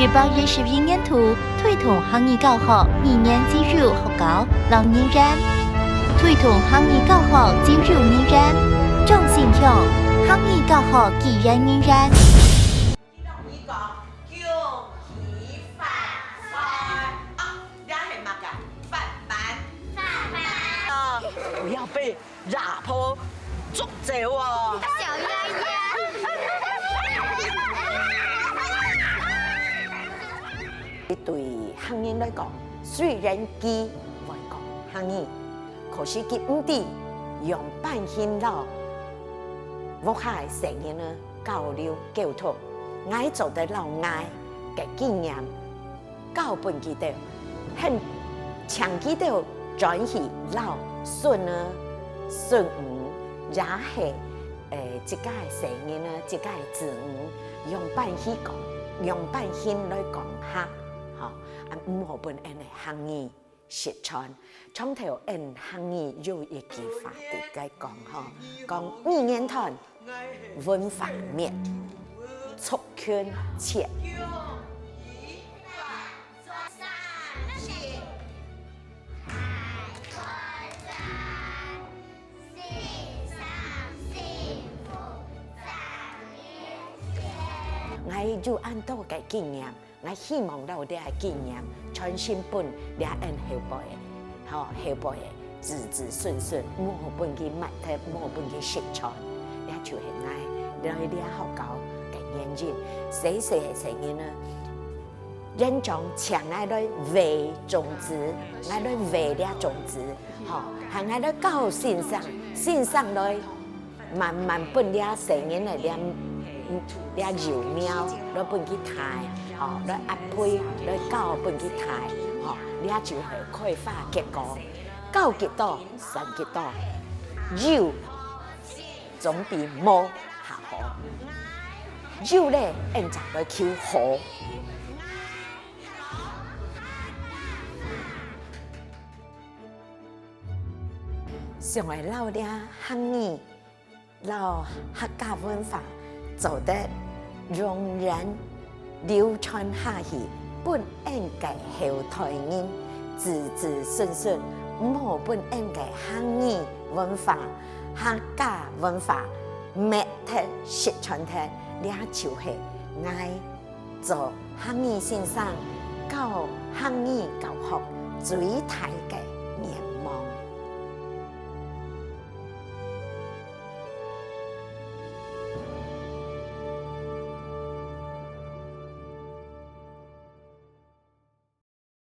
日8月11年圖推動行義教學2年資助學校老年人，推動行義教學資助年人，眾信向行義教學幾人年人。不要被压迫捉走哦！小丫丫。對行業來講，雖然佢會講行業，可是佢唔知用辦現老，我係成日呢交流溝通，愛做得老愛嘅經驗，交伴佢哋，很長佢哋轉去老順呢順吳，也係一個成日呢，一個字用辦去講，用辦現來講下。唔好本人嘅行義實傳，從頭人行義有一句話嚟解講嗬，講語言團文化面，促圈切。我就按到嘅經驗。我希望เราได้經驗傳承本倆人後輩嘅，後輩嘅子子孫孫，冇本佢埋汰，冇本佢實傳，倆就係我倆學校嘅原因，細細嘅成日呢，人種搶我來為種子，我來為倆種子，嗬，係我來教線上來慢慢本倆成日嚟倆幼苗，來本佢睇。來壓配，來教本佢睇，呢就係開花結果，教幾多神幾多，有總比冇下好，有咧人就來求好。成為老啲行業，老客家文化做得容人。流傳下去，本應該後代人子子孫孫，唔好本應該行義文化、客家文化滅脫實傳脫，倆就係愛做行義先生教行義教學最大嘅